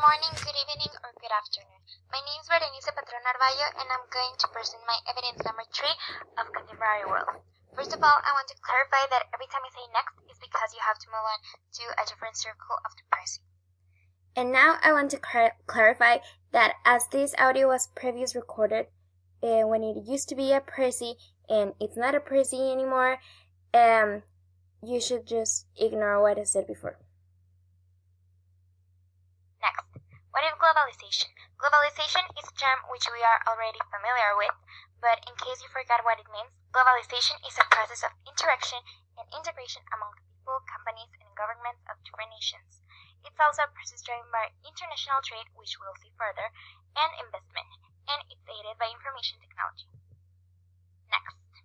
morning, good evening, or good afternoon. My name is Berenice Patron Arballo, and I'm going to present my evidence number 3 of contemporary world. First of all, I want to clarify that every time I say next is because you have to move on to a different circle of the précis. And now I want to clarify that as this audio was previously recorded, when it used to be a précis and it's not a précis anymore, you should just ignore what I said before. Next, what is globalization? Globalization is a term which we are already familiar with, but in case you forgot what it means, globalization is a process of interaction and integration among the people, companies, and governments of different nations. It's also a process driven by international trade, which we'll see further, and investment, and it's aided by information technology. Next,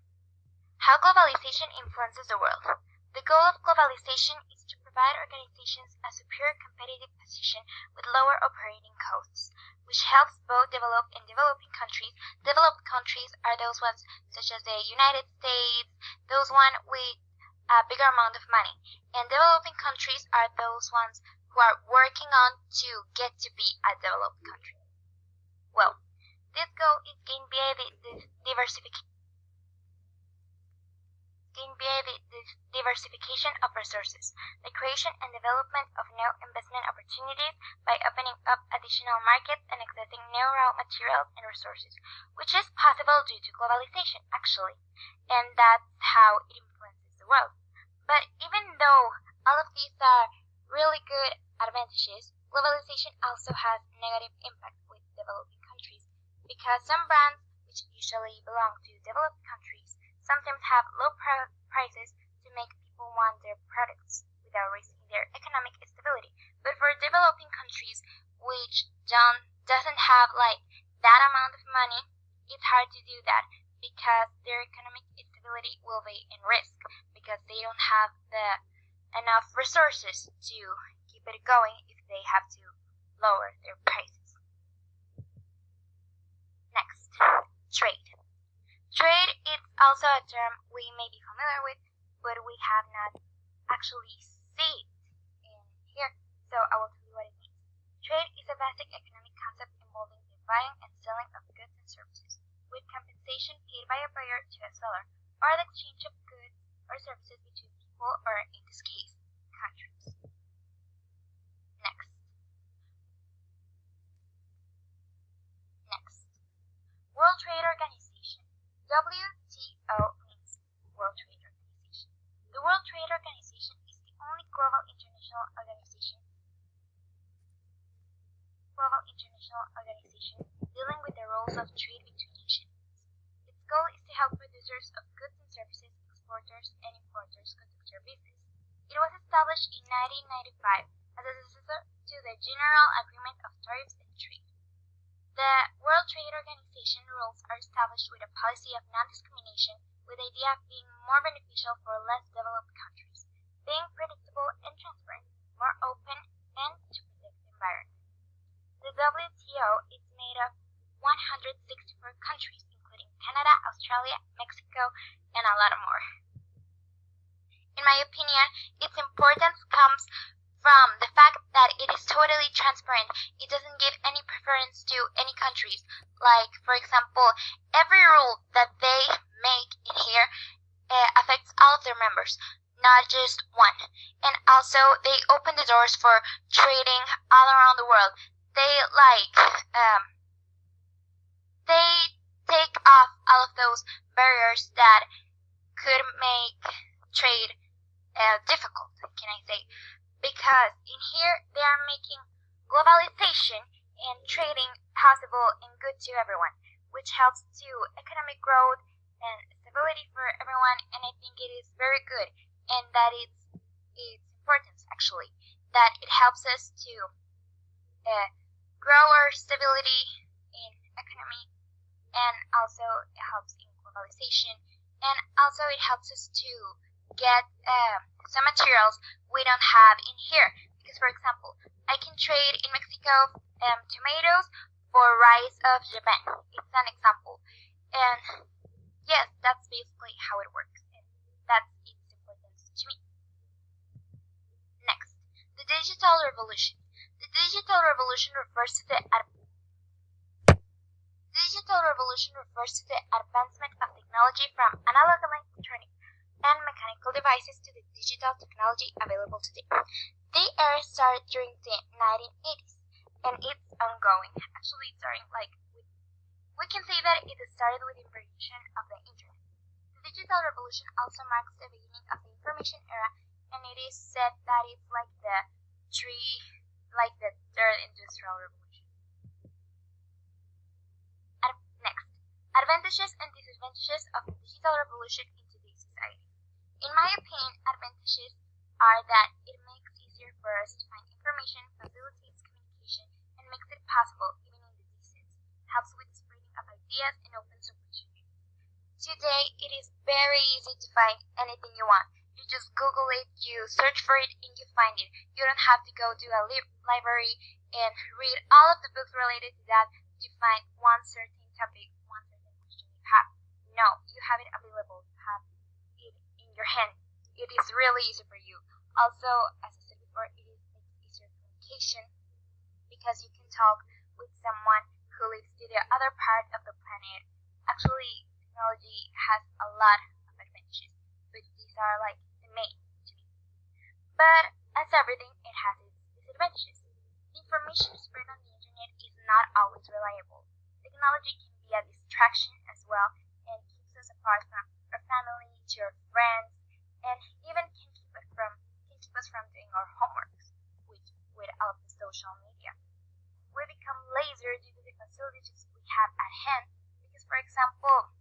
how globalization influences the world. The goal of globalization is to provide organizations a superior competitive position with lower operating costs, which helps both developed and developing countries. Developed countries are those ones such as the United States, those ones with a bigger amount of money, and developing countries are those ones who are working on to get to be a developed country. Well, this goal is gained via the diversification of resources, the creation and development of new investment opportunities by opening up additional markets and accessing new raw materials and resources, which is possible due to globalization, actually, and that's how it influences the world. But even though all of these are really good advantages, globalization also has negative impact with developing countries, because some brands, which usually belong to developed countries, sometimes have low prices to make people want their products without risking their economic stability. But for developing countries which doesn't have that amount of money, it's hard to do that because their economic stability will be in risk because they don't have enough resources to keep it going if they have to lower their prices. Next, trade. Trade is also a term we may be familiar with, but we have not actually seen it in here, so I will tell you what it means. Trade is a basic economic concept involving the buying and selling of goods and services, with compensation paid by a buyer to a seller, or the exchange of goods or services between people, or in this case, countries. Next, World Trade Organization. WTO means World Trade Organization. The World Trade Organization is the only global international organization dealing with the rules of trade between nations. Its goal is to help producers of goods and services, exporters, and importers conduct their business. It was established in 1995 as a successor to the General Agreement of Tariffs and Trade. The World Trade Organization rules are established with a policy of non-discrimination, with the idea of being more beneficial for less developed countries, being predictable and transparent, more open, and to protect the environment. The WTO is made of 164 countries, including Canada, Australia, Mexico, and a lot more. In my opinion, its importance comes from the fact that it is totally transparent. It doesn't give any preference to any countries. Like, for example, every rule that they make in here affects all of their members, not just one. And also, they open the doors for trading all around the world. They take off all of those barriers that could make trade difficult, can I say? Because in here they are making globalization and trading possible and good to everyone, which helps to economic growth and stability for everyone, and I think it is very good, and that it's important actually, that it helps us to grow our stability in economy, and also it helps in globalization, and also it helps us to get some materials we don't have in here. Because, for example, I can trade in Mexico tomatoes for rice of Japan. It's an example. And yes, that's basically how it works. And that's its importance to me. Next, the digital revolution. The digital revolution refers to the advancement of technology from analog electronic and mechanical devices to the digital technology available today. The era started during the 1980s, and it's ongoing. Actually, we can say that it started with the invention of the internet. The digital revolution also marks the beginning of the information era, and it is said that it's like the third industrial revolution. Next, advantages and disadvantages of the digital revolution in today's society. In my opinion, advantages are that it makes it easier for us to find information, facilitates communication, and makes it possible even in the distance, helps with the spreading of ideas, and opens opportunities. Today, it is very easy to find anything you want. You just Google it, you search for it, and you find it. You don't have to go to a library and read all of the books related to that to find one certain topic, one certain question you have. No, you have it available. You have it in your hand. It is really easy for you. Also, as I said before, it makes easier communication because you can talk with someone who lives to the other part of the planet. Actually, technology has a lot of advantages, but these are like the main to me. But as everything, it has its disadvantages. The information spread on the internet is not always reliable. Technology can be a distraction as well and keeps us apart from our family, to our friends, and even can keep us from doing our homeworks with all of the social media. We become lazier due to the facilities we have at hand because, for example,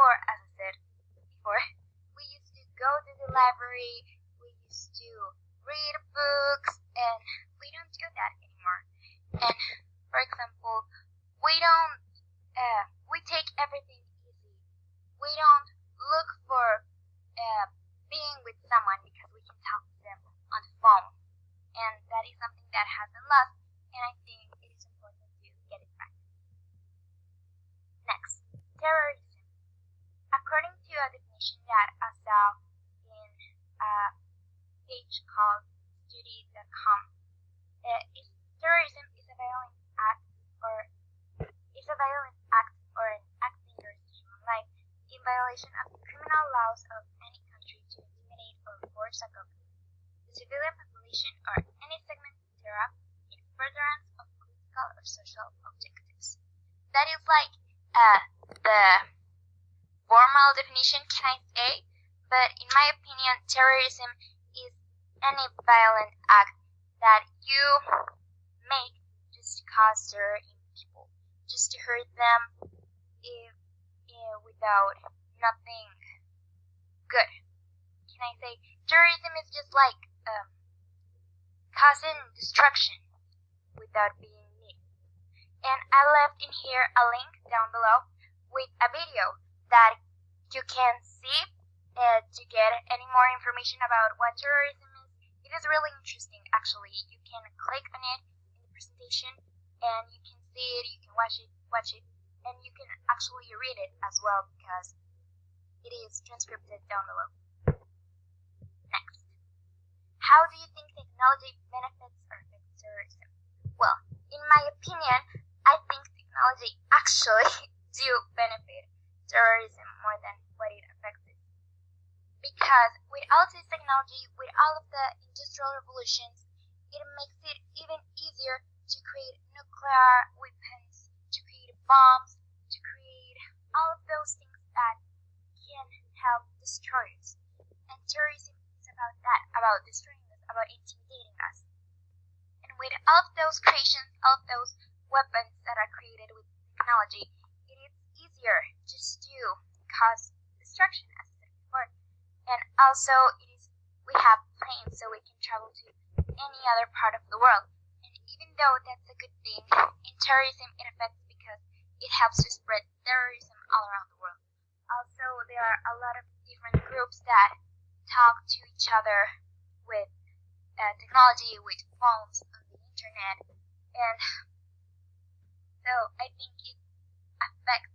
as I said before, we used to go to the library, we used to read books, and we don't do that anymore. And for example, we take everything easy. We don't look for being with someone because we can talk to them on the phone. And that is something that has been lost, and I think it is important to get it back. Next, terrorism. According to a definition that I saw in a page called study.com, terrorism is a violent act or an act dangerous to human life in violation of the criminal laws of any country to intimidate or force a government, the civilian population, or any segment thereof in furtherance of political or social objectives. That is like the formal definition, can I say? But in my opinion, terrorism is any violent act that you make just to cause terror in people, just to hurt them without nothing good. Can I say? Terrorism is just like causing destruction without being needed. And I left in here a link down below with a video that you can see to get any more information about what terrorism is. It is really interesting, actually. You can click on it in the presentation, and you can see it, you can watch it, and you can actually read it as well because it is transcribed down below. Next, how do you think technology benefits or affects terrorism? Well, in my opinion, I think technology actually do benefit terrorism more than what it affects it. Because with all this technology, with all of the industrial revolutions, it makes it even easier to create nuclear weapons, to create bombs, to create all of those things that can help destroy us. And terrorism is about that, about destroying us, about intimidating us. And with all of those creations, all of those weapons that are created with technology, it is easier just to cause destruction, as I said before. And also, we have planes so we can travel to any other part of the world. And even though that's a good thing, in terrorism it affects because it helps to spread terrorism all around the world. Also, there are a lot of different groups that talk to each other with technology, with phones, on the internet, and so I think it affects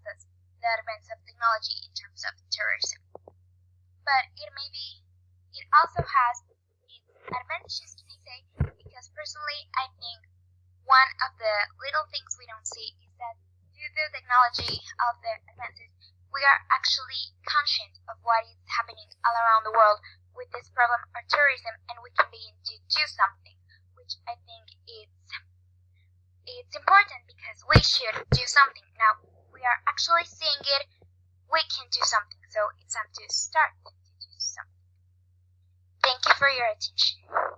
us, the advance of technology in terms of terrorism. But it also has its advantages, can I say, technology, all the advances, we are actually conscious of what is happening all around the world with this problem of tourism, and we can begin to do something, which I think it's important because we should do something. Now we are actually seeing it, we can do something, so it's time to start to do something. Thank you for your attention.